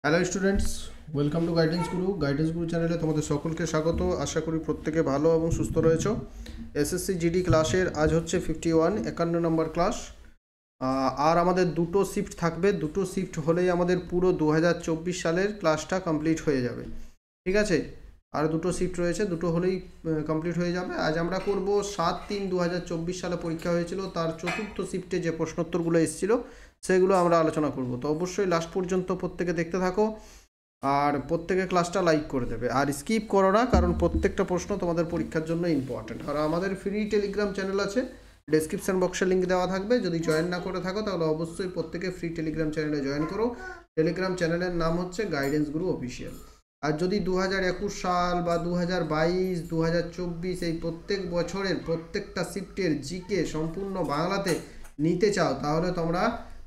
Hello students, welcome to guidance গুরু চ্যানেলে তোমাদের সকলকে স্বাগত। আশা করি প্রত্যেকে ভালো এবং সুস্থ রয়েছো। এসএসসি জিডি ক্লাসের আজ হচ্ছে 51 নম্বর ক্লাস। আর আমাদের দুটো শিফট থাকবে। দুটো শিফট হলেই আমাদের পুরো 2024 সালের ক্লাসটা কমপ্লিট হয়ে যাবে। ঠিক আছে, আর দুটো শিফট রয়েছে, দুটো হলেই কমপ্লিট হয়ে যাবে। আজ আমরা করব 7/3/2024 সালে পরীক্ষা হয়েছিল, তার চতুর্থ শিফটে যে প্রশ্নোত্তরগুলো এসেছিলো সেগুলো আমরা আলোচনা করব। তো অবশ্যই লাস্ট পর্যন্ত প্রত্যেকে দেখতে থাকো, আর প্রত্যেকে ক্লাসটা লাইক করে দেবে, আর স্কিপ করো না, কারণ প্রত্যেকটা প্রশ্ন তোমাদের পরীক্ষার জন্য ইম্পর্টেন্ট। আর আমাদের ফ্রি টেলিগ্রাম চ্যানেল আছে, ডেসক্রিপশন বক্সে লিঙ্ক দেওয়া থাকবে। যদি জয়েন না করে থাকো তাহলে অবশ্যই প্রত্যেকে ফ্রি টেলিগ্রাম চ্যানেলে জয়েন করো। টেলিগ্রাম চ্যানেলের নাম হচ্ছে গাইডেন্স গুরু অফিসিয়াল। আর যদি 2021 সাল বা 2022, 2024 এই প্রত্যেক বছরের প্রত্যেকটা শিফটের জিকে সম্পূর্ণ বাংলাতে নিতে চাও, তাহলে তোমরা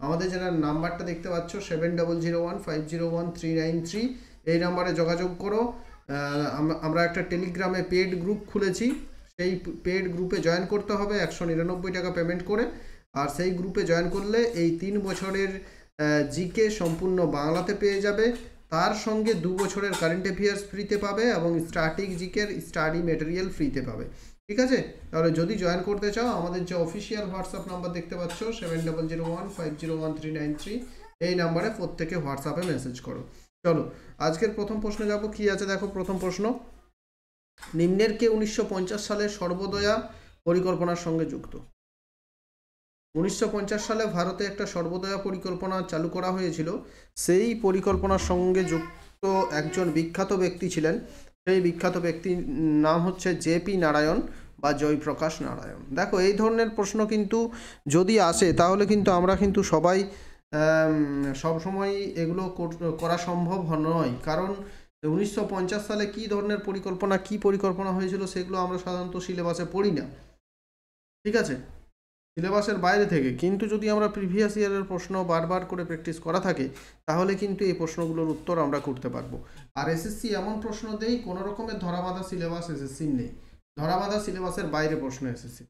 আমাদের যেটা নাম্বারটা দেখতে পাচ্ছ 7001501393, এই নাম্বারে যোগাযোগ করো। আমরা একটা টেলিগ্রামে পেড গ্রুপ খুলেছি, সেই পেড গ্রুপে জয়েন করতে হবে 199 টাকা পেমেন্ট করে। আর সেই গ্রুপে জয়েন করলে এই 3 বছরের জিকে সম্পূর্ণ বাংলাতে পেয়ে যাবে, তার সঙ্গে 2 বছরের কারেন্ট অ্যাফেয়ার্স ফ্রিতে পাবে এবং স্ট্যাটিক জিকের স্টাডি মেটেরিয়াল ফ্রিতে পাবে। ঠিক আছে, তাহলে যদি জয়েন করতে চাও আমাদের যে অফিসিয়াল হোয়াটসঅ্যাপ নাম্বার দেখতে পাচ্ছ 7001501393, এই নাম্বারে প্রত্যেকে হোয়াটসঅ্যাপে মেসেজ করো। চলো আজকের প্রথম প্রশ্নে যাব। কি আছে দেখো, প্রথম প্রশ্ন, নিম্নের কে 1950 সালে সর্বোদয়া পরিকল্পনার সঙ্গে যুক্ত? 1950 সালে ভারতে একটা সর্বোদয়া পরিকল্পনা চালু করা হয়েছিল। সেই পরিকল্পনার সঙ্গে যুক্ত একজন বিখ্যাত ব্যক্তি ছিলেন। সেই বিখ্যাত ব্যক্তির নাম হচ্ছে জেপি নারায়ণ বা জয়প্রকাশ নারায়ণ। দেখো, এই ধরনের প্রশ্ন কিন্তু যদি আসে তাহলে কিন্তু আমরা কিন্তু সবাই সবসময় এগুলো করা সম্ভব নয়, কারণ 1950 সালে কী ধরনের পরিকল্পনা হয়েছিল সেগুলো আমরা সাধারণত সিলেবাসে পড়ি না। ঠিক আছে, সিলেবাসের বাইরে থেকে। কিন্তু যদি আমরা প্রিভিয়াস ইয়ারের প্রশ্ন বারবার করে প্র্যাকটিস করা থাকে তাহলে কিন্তু এই প্রশ্নগুলোর উত্তর আমরা করতে পারবো। আর এসএসসি এমন প্রশ্ন দেই, কোনো রকমের ধরাবাঁধা সিলেবাস এসএসসির নেই, ধরাবাঁধা সিলেবাসের বাইরে প্রশ্ন এসএসসি।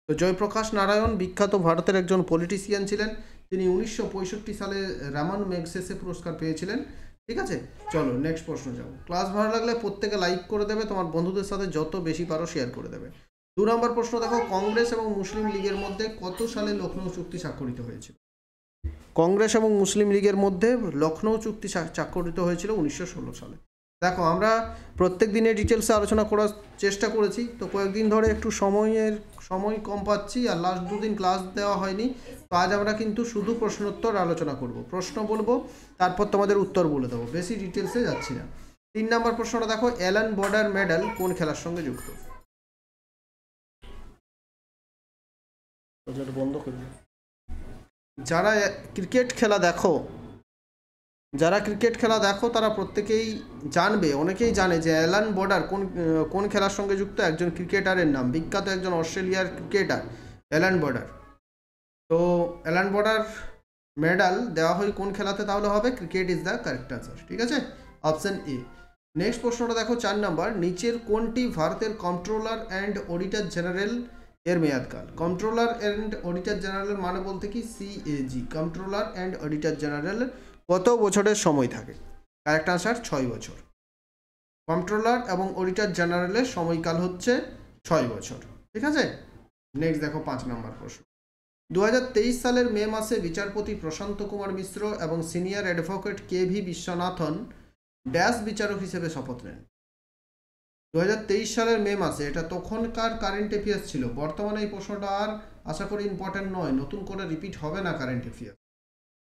তো জয়প্রকাশ নারায়ণ বিখ্যাত ভারতের একজন পলিটিশিয়ান ছিলেন। তিনি 1965 সালে রামন ম্যাগসেসে পুরস্কার পেয়েছিলেন। ঠিক আছে, চলো নেক্সট প্রশ্ন যাবো। ক্লাস ভালো লাগলে প্রত্যেকে লাইক করে দেবে, তোমার বন্ধুদের সাথে যত বেশি পারো শেয়ার করে দেবে। 2 নম্বর প্রশ্ন দেখো, কংগ্রেস এবং মুসলিম লীগের মধ্যে কত সালে লখনৌ চুক্তি স্বাক্ষরিত হয়েছিল? কংগ্রেস এবং মুসলিম লীগের মধ্যে লখনৌ চুক্তি স্বাক্ষরিত হয়েছিল 1916 সালে। দেখো, আমরা প্রত্যেক দিনে ডিটেলসে আলোচনা করার চেষ্টা করেছি, তো কয়েকদিন ধরে একটু সময় কম পাচ্ছি, আর লাস্ট 2 দিন ক্লাস দেওয়া হয়নি। তো আজ আমরা কিন্তু শুধু প্রশ্নোত্তর আলোচনা করব, প্রশ্ন বলবো, তারপর তোমাদের উত্তর বলে দেবো, বেশি ডিটেলসে যাচ্ছি না। 3 নম্বর প্রশ্নটা দেখো, অ্যালান বর্ডার মেডাল কোন খেলার সঙ্গে যুক্ত? বন্ধ করে দিও। যারা ক্রিকেট খেলা দেখো তারা প্রত্যেকেই জানবে, অনেকেই জানে যে অ্যালান বর্ডার কোন খেলার সঙ্গে যুক্ত। একজন ক্রিকেটারের নাম, বিখ্যাত একজন অস্ট্রেলিয়ার ক্রিকেটার অ্যালান বর্ডার। তো অ্যালান বর্ডার মেডাল দেওয়া হয় কোন খেলাতে? তাহলে হবে cricket is the correct answer. ঠিক আছে, অপশন এ। নেক্সট প্রশ্নটা দেখো, 4 নম্বর, নিচের কোনটি ভারতের কন্ট্রোলার অ্যান্ড অডিটর জেনারেল এর মেয়াদকাল? কন্ট্রোলার অ্যান্ড অডিটর জেনারেল মানে বলতে কি CAG, controller and auditor general কত বছরের সময় থাকে? কারেক্ট আনসার 6 বছর। কন্ট্রোলার এবং অডিটর জেনারেলের সময়কাল হচ্ছে 6 বছর। ঠিক আছে, নেক্সট দেখো 5 নম্বর প্রশ্ন। 2023 সালের মে মাসে বিচারপতি প্রশান্ত কুমার মিশ্র এবং senior advocate KV Viswanathan dash বিচারক হিসেবে শপথ নেন। 2023 সালের মে মাসে, এটা তখনকার কারেন্ট অ্যাফেয়ার্স ছিল। বর্তমানে এই প্রশ্নটা আর আশা করি ইম্পর্টেন্ট নয়, নতুন করে রিপিট হবে না কারেন্ট অ্যাফেয়ার্স,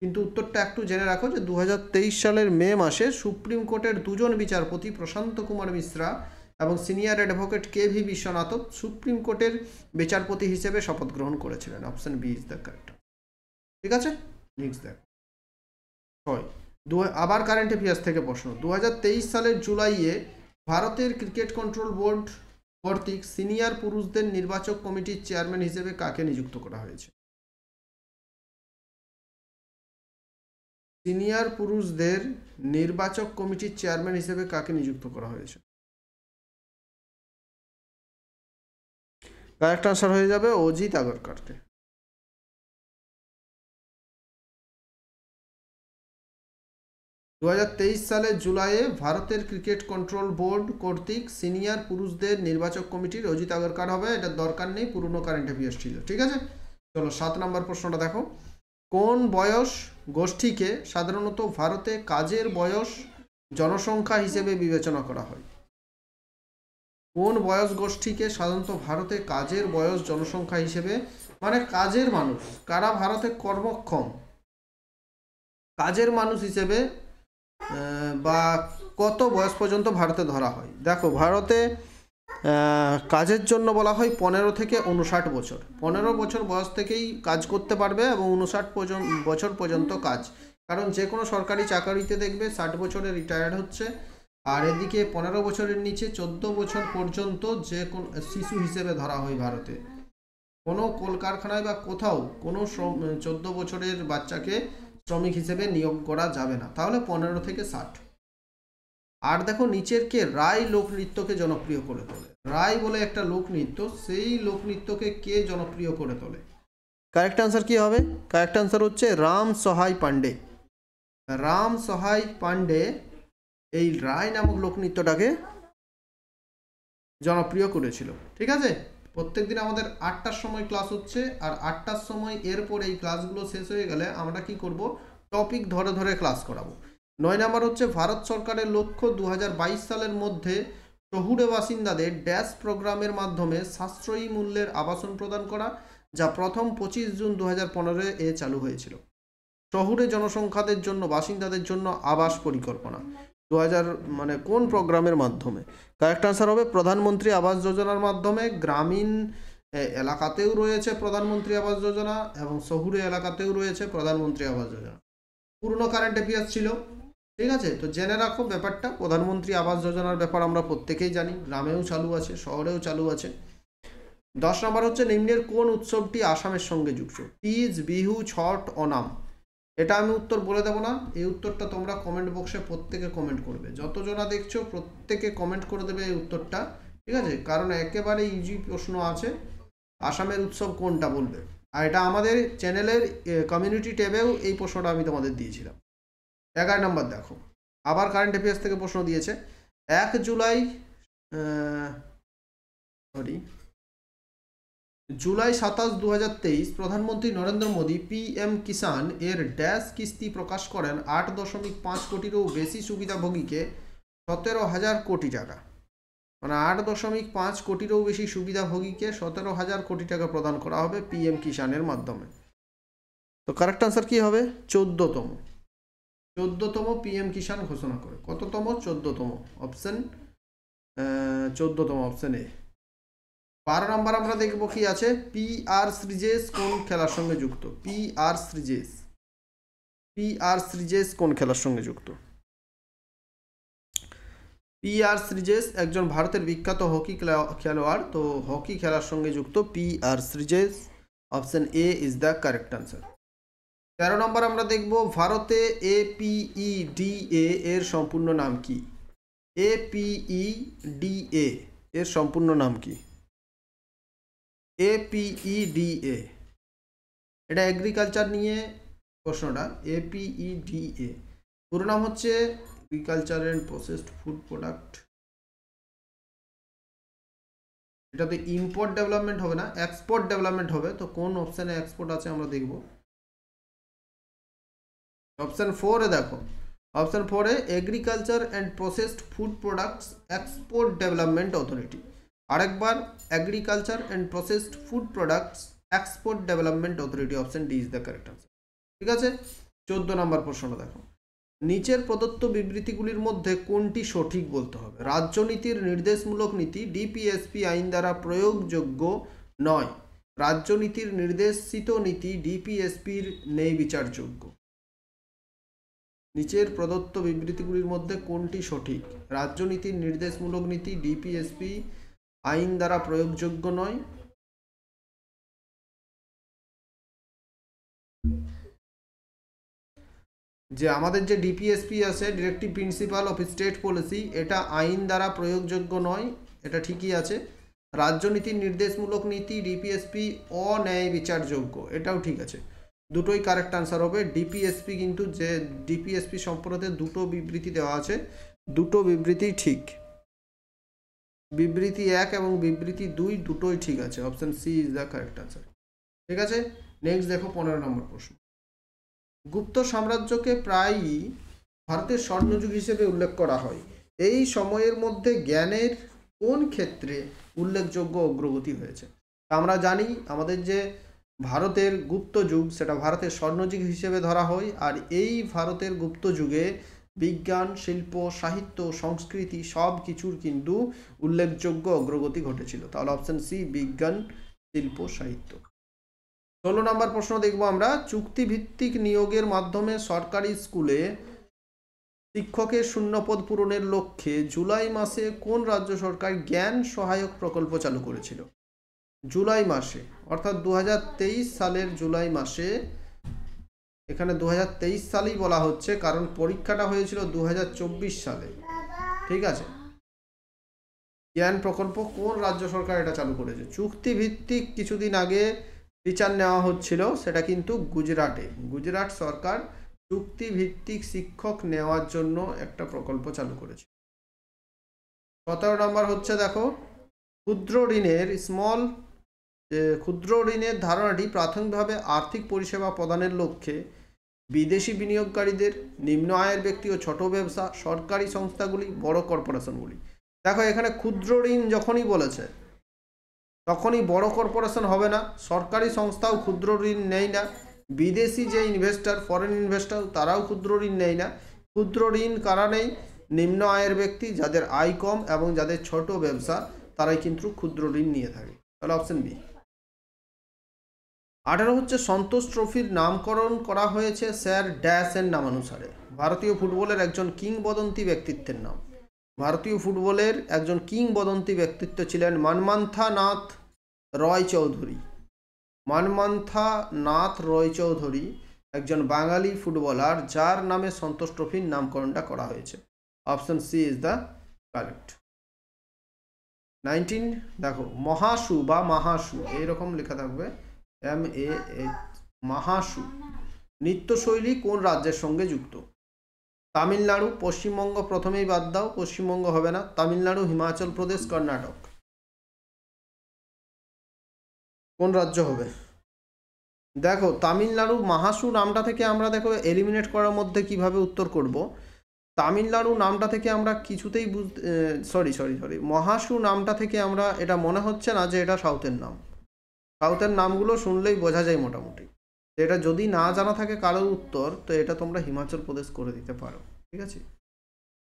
কিন্তু উত্তরটা একটু জেনে রাখো যে 2023 সালের মে মাসে সুপ্রিম কোর্টের 2 জন বিচারপতি প্রশান্ত কুমার মিশ্রা এবং senior advocate KV Viswanathan supreme কোর্টের বিচারপতি হিসেবে শপথ গ্রহণ করেছিলেন। Option B is the correct. ঠিক আছে, নেক্সট দেখো 6। আবার কারেন্ট অ্যাফেয়ার্স থেকে প্রশ্ন। 2023 সালের জুলাইয়ে ভারতের ক্রিকেট কন্ট্রোল বোর্ড কর্তৃক সিনিয়র পুরুষদের নির্বাচক কমিটির চেয়ারম্যান হিসেবে কাকে নিযুক্ত করা হয়েছে? সিনিয়র পুরুষদের নির্বাচক কমিটির চেয়ারম্যান হিসেবে কাকে নিযুক্ত করা হয়েছে? কারেক্ট আনসার হয়ে যাবে অজিত আগরকরকে। 2023 সালের জুলাইয়ে ভারতের ক্রিকেট কন্ট্রোল বোর্ড কর্তৃক সিনিয়র পুরুষদের নির্বাচক কমিটির অজিত আগরকার হবে। এটার দরকার নেই, পুরনো কারেন্ট অ্যাফেয়ার্স ছিল। ঠিক আছে, চলো 7 নম্বর প্রশ্নটা দেখো। কোন বয়স গোষ্ঠীকে সাধারণত ভারতে কাজের বয়স জনসংখ্যা হিসেবে বিবেচনা করা হয়? কোন বয়স গোষ্ঠীকে সাধারণত ভারতে কাজের বয়স জনসংখ্যা হিসেবে, মানে কাজের মানুষ, কারা ভারতে কর্মক্ষম কাজের মানুষ হিসেবে বা কত বয়স পর্যন্ত ভারতে ধরা হয়? দেখো, ভারতে কাজের জন্য বলা হয় 15 থেকে 59 বছর। 15 বছর বয়স থেকেই কাজ করতে পারবে এবং 59 বছর পর্যন্ত কাজ। কারণ যে কোনো সরকারি চাকরিতে দেখবে 60 বছরে রিটায়ার্ড হচ্ছে। আর এদিকে 15 বছরের নিচে 14 বছর পর্যন্ত যে কোন শিশু হিসেবে ধরা হয় ভারতে। কোনো কলকারখানায় বা কোথাও কোনো 14 বছরের বাচ্চাকে শ্রমিক হিসেবে নিয়োগ করা যাবে না। তাহলে 15 থেকে 60। আর দেখো নিচের কে রায় লোকনৃত্যকে জনপ্রিয় করে তোলে? রায় বলে একটা লোকনৃত্য, সেই লোকনৃত্যকে কে জনপ্রিয় করে তোলে? কারেক্ট আনসার কি হবে? কারেক্ট আনসার হচ্ছে রাম সহায় পান্ডে। রাম সহায় পান্ডে এই রায় নামক লোকনৃত্যটাকে জনপ্রিয় করেছিল। ঠিক আছে, প্রত্যেক দিন আমাদের 8টার সময় ক্লাস হচ্ছে, আর 8টার সময় এরপর এই ক্লাসগুলো শেষ হয়ে গেলে আমরা কি করব, টপিক ধরে ধরে ক্লাস করাবো। 9 নম্বর হচ্ছে ভারত সরকারের লক্ষ্য 2022 সালের মধ্যে শহুরে বাসিন্দাদের ড্যাশ প্রোগ্রামের মাধ্যমে সাশ্রয়ী মূল্যের আবাসন প্রদান করা, যা প্রথম 25 জুন 2015 চালু হয়েছিল। শহুরে জনসংখ্যাদের জন্য বাসিন্দাদের জন্য আবাস পরিকল্পনা 2000 মানে কোন প্রোগ্রামের মাধ্যমে? কারেক্ট আনসার হবে প্রধানমন্ত্রী আবাস যোজনার মাধ্যমে। গ্রামীণ এলাকাতেও রয়েছে প্রধানমন্ত্রী আবাস যোজনা এবং শহুরে এলাকাতেও রয়েছে প্রধানমন্ত্রী আবাস যোজনা। পুরনো কারেন্ট অ্যাফেয়ার্স ছিল। ঠিক আছে, তো জেনে রাখো ব্যাপারটা। প্রধানমন্ত্রী আবাস যোজনার ব্যাপার আমরা প্রত্যেকেই জানি, গ্রামেও চালু আছে, শহরেও চালু আছে। 10 নম্বর হচ্ছে নিম্নের কোন উৎসবটি আসামের সঙ্গে যুক্ত? তিজ, বিহু, ছট, ওনাম। এটা আমি উত্তর বলে দেবো না, এই উত্তরটা তোমরা কমেন্ট বক্সে প্রত্যেকে কমেন্ট করবে। যতজনা দেখছো প্রত্যেকে কমেন্ট করে দেবে এই উত্তরটা। ঠিক আছে, কারণ একেবারে ইজি প্রশ্ন আছে। আসামের উৎসব কোনটা বলবে। আর এটা আমাদের চ্যানেলের কমিউনিটি ট্যাবেও এই প্রশ্নটা আমি তোমাদের দিয়েছিলাম। 11 নম্বর দেখো, আবার কারেন্ট অ্যাফেয়ার্স থেকে প্রশ্ন দিয়েছে। 1 জুলাই 27, 2023 প্রধানমন্ত্রী নরেন্দ্র মোদী PM কিষাণ এর ড্যাশ কিস্তি প্রকাশ করেন 8.5 কোটিরও বেশি সুবিধাভোগীকে 17,000 কোটি টাকা। মানে 8.5 কোটিরও বেশি সুবিধাভোগীকে 17,000 কোটি টাকা প্রদান করা হবে PM কিষাণের মাধ্যমে। তো কারেক্ট আনসার কি হবে? 14তম PM কিষাণ ঘোষণা করে। কততম? 14তম। Option 14তম, option A. 12 নম্বর আমরা দেখব কি আছে। PR শ্রীজেশ কোন খেলার সঙ্গে যুক্ত? PR শ্রীজেশ কোন খেলার সঙ্গে যুক্ত? PR শ্রীজেশ একজন ভারতের বিখ্যাত হকি খেলোয়াড়। তো হকি খেলার সঙ্গে যুক্ত PR Sreejesh. Option A is the correct answer. 13 নম্বর আমরা দেখব ভারতে APEDA এর সম্পূর্ণ নাম কি? APEDA এর সম্পূর্ণ নাম কি? APEDA, এটা এগ্রিকালচার নিয়ে প্রশ্নটা। APEDA পুরো নাম হচ্ছে agriculture and processed food product. এটাতে ইম্পোর্ট ডেভেলপমেন্ট হবে না, এক্সপোর্ট ডেভেলপমেন্ট হবে। তো কোন অপশানে এক্সপোর্ট আছে আমরা দেখব। অপশান 4-এ দেখো, অপশান 4-এ agriculture and processed food products export development authority. আরেকবার, agriculture and processed food products export development authority. Option D is the correct answer. ঠিক আছে, 14 নম্বর প্রশ্নটা দেখো। নিচের প্রদত্ত বিবৃতিগুলির মধ্যে কোনটি সঠিক বলতে হবে? রাজ্যনীতির নির্দেশমূলক নীতি DPSP আইন দ্বারা প্রয়োগযোগ্য নয়। রাজ্যনীতির নির্দেশিত নীতি DPSPর নেই বিচারযোগ্য। নিচের প্রদত্ত বিবৃতিগুলির মধ্যে কোনটি সঠিক? রাজ্যনীতির নির্দেশমূলক নীতি DPSP আইন দ্বারা প্রয়োগযোগ্য নয়। যে আমাদের যে DPSP আছে, directive principal of state policy, এটা আইন দ্বারা প্রয়োগযোগ্য নয়, এটা ঠিকই আছে। রাজ্যনীতির নির্দেশমূলক নীতি DPSP অন্যায় বিচারযোগ্য, এটাও ঠিক আছে। দুটোই কারেক্ট আনসার হবে। ডিপিএসপি কিন্তু যে ডিপিএসপি সম্পর্কে দুটো বিবৃতি দেওয়া আছে, দুটো বিবৃতি ঠিক। বিবৃতি 1 এবং বিবৃতি 2 দুটোই ঠিক আছে। Option C is the correct answer. ঠিক আছে, নেক্সট দেখো 15 নম্বর প্রশ্ন। গুপ্ত সাম্রাজ্যকে প্রায়ই ভারতের স্বর্ণযুগ হিসেবে উল্লেখ করা হয়। এই সময়ের মধ্যে জ্ঞানের কোন ক্ষেত্রে উল্লেখযোগ্য অগ্রগতি হয়েছে? আমরা জানি আমাদের যে ভারতের গুপ্ত যুগ সেটা ভারতের স্বর্ণযুগ হিসেবে ধরা হয়, আর এই ভারতের গুপ্ত যুগে বিজ্ঞান, শিল্প, সাহিত্য, সংস্কৃতি সব কিছুর কিন্তু উল্লেখযোগ্য অগ্রগতি ঘটেছিল। তাহলে অপশন সি বিজ্ঞান, শিল্প, সাহিত্য। 16 নম্বর প্রশ্ন দেখব আমরা। চুক্তিভিত্তিক নিয়োগের মাধ্যমে সরকারি স্কুলে শিক্ষকের শূন্যপদ পূরণের লক্ষ্যে জুলাই মাসে কোন রাজ্য সরকার জ্ঞান সহায়ক প্রকল্প চালু করেছিল? জুলাই মাসে, অর্থাৎ 2023 সালের জুলাই মাসে। এখানে 2023 সালেই বলা হচ্ছে কারণ পরীক্ষাটা হয়েছিল 2024 সালে। ঠিক আছে, জ্ঞান প্রকল্প কোন রাজ্য সরকার এটা চালু করেছে? চুক্তিভিত্তিক কিছুদিন আগে টিচার নেওয়া হচ্ছিল, সেটা কিন্তু গুজরাটে। গুজরাট সরকার চুক্তিভিত্তিক শিক্ষক নেওয়ার জন্য একটা প্রকল্প চালু করেছে। 17 নম্বর হচ্ছে দেখো, ক্ষুদ্র ঋণের ধারণাটি প্রাথমিকভাবে আর্থিক পরিষেবা প্রদানের লক্ষ্যে বিদেশি বিনিয়োগকারীদের, নিম্ন আয়ের ব্যক্তি ও ছোট ব্যবসা, সরকারি সংস্থাগুলি, বড় কর্পোরেশনগুলি। দেখো এখানে ক্ষুদ্র ঋণ যখনই বলেছে তখনই বড় কর্পোরেশন হবে না, সরকারি সংস্থাও ক্ষুদ্র ঋণ নেয় না, বিদেশি যে ইনভেস্টর, ফরেন ইনভেস্টর, তারাও ক্ষুদ্র ঋণ নেয় না। ক্ষুদ্র ঋণ কারা নেই? নিম্ন আয়ের ব্যক্তি, যাদের আয় কম এবং যাদের ছোট ব্যবসা, তারাই কিন্তু ক্ষুদ্র ঋণ নিয়ে থাকে। তাহলে অপশন বি। 18 হচ্ছে সন্তোষ ট্রফির নামকরণ করা হয়েছে স্যার ড্যাশ এর নামানুসারে। ভারতীয় ফুটবলের একজন কিংবদন্তি ব্যক্তিত্বের নাম। ভারতীয় ফুটবলের একজন কিংবদন্তি ব্যক্তিত্ব ছিলেন মানমান্থা নাথ রয় চৌধুরী। মানমান্থা নাথ রয় চৌধুরী একজন বাঙালি ফুটবলার, যার নামে সন্তোষ ট্রফির নামকরণটা করা হয়েছে। Option C is the correct. 19 দেখো, মহাসু বা মাহাসু এইরকম লেখা থাকবে, মাহাসু নৃত্যশৈলী কোন রাজ্যের সঙ্গে যুক্ত? তামিলনাড়ু, পশ্চিমবঙ্গ প্রথমেই বাদ দাও, পশ্চিমবঙ্গ হবে না। তামিলনাড়ু, হিমাচল প্রদেশ, কর্ণাটক, কোন রাজ্য হবে? দেখো তামিলনাড়ু মাহাসু নামটা থেকে আমরা দেখো এলিমিনেট করার মধ্যে কিভাবে উত্তর করব। তামিলনাড়ু নামটা থেকে আমরা কিছুতেই সরি মহাসু নামটা থেকে আমরা এটা মনে হচ্ছে না যে এটা সাউথের নাম। সাউথের নামগুলো শুনলেই বোঝা যায় মোটামুটি। এটা যদি না জানা থাকে কারোর উত্তর, তো এটা তোমরা হিমাচল প্রদেশ করে দিতে পারো। ঠিক আছে,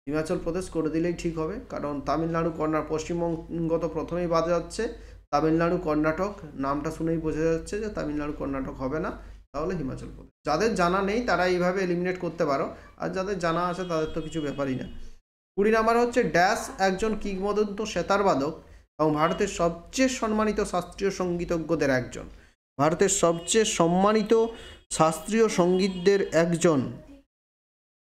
হিমাচল প্রদেশ করে দিলেই ঠিক হবে, কারণ তামিলনাড়ু, পশ্চিমবঙ্গ তো প্রথমেই বাদ যাচ্ছে। তামিলনাড়ু, কর্ণাটক নামটা শুনেই বোঝা যাচ্ছে যে তামিলনাড়ু, কর্ণাটক হবে না, তাহলে হিমাচল প্রদেশ। যাদের জানা নেই তারা এইভাবে এলিমিনেট করতে পারো, আর যাদের জানা আছে তাদের তো কিছু ব্যাপারই না। 20 নাম্বার হচ্ছে ড্যাশ একজন কিংবদন্ত সেতারবাদক এবং ভারতের সবচেয়ে সম্মানিত শাস্ত্রীয় সঙ্গীতজ্ঞদের একজন। ভারতের সবচেয়ে সম্মানিত শাস্ত্রীয় সঙ্গীতদের একজন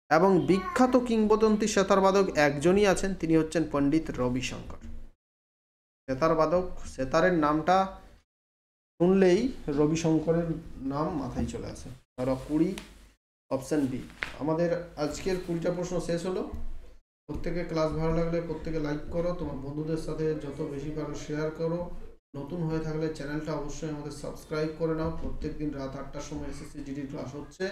এবং বিখ্যাত কিংবদন্তি সেতারবাদক একজনই আছেন, তিনি হচ্ছেন পণ্ডিত রবিশঙ্কর। সেতারবাদক, সেতারের নামটা শুনলেই রবিশঙ্করের নাম মাথায় চলে আসে। ধরো 20, অপশন বি। আমাদের আজকের 20টা প্রশ্ন শেষ হলো। প্রত্যেকে ক্লাস ভালো লাগলে প্রত্যেকে লাইক করো, তোমার বন্ধুদের সাথে যত বেশি পারো শেয়ার করো। নতুন হয়ে থাকলে চ্যানেলটা অবশ্যই আমাদের সাবস্ক্রাইব করে নাও। প্রত্যেকদিন রাত 8টার সময় এসএসসি জিডির ক্লাস হচ্ছে।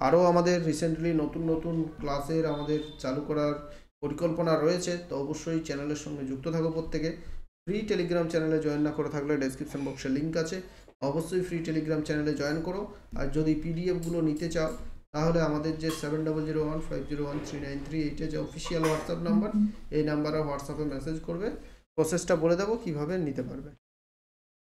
আরও আমাদের রিসেন্টলি নতুন ক্লাসের আমাদের চালু করার পরিকল্পনা রয়েছে, তো অবশ্যই চ্যানেলের সঙ্গে যুক্ত থাকো প্রত্যেকে। ফ্রি টেলিগ্রাম চ্যানেলে জয়েন না করে থাকলে ডেসক্রিপশন বক্সে লিঙ্ক আছে, অবশ্যই ফ্রি টেলিগ্রাম চ্যানেলে জয়েন করো। আর যদি পিডিএফগুলো নিতে চাও তাহলে আমাদের যে 7001501393 যে অফিসিয়াল হোয়াটসঅ্যাপ নাম্বার, এই নাম্বারে হোয়াটসঅ্যাপে মেসেজ করবে, প্রসেসটা বলে দেবো কীভাবে নিতে পারবে।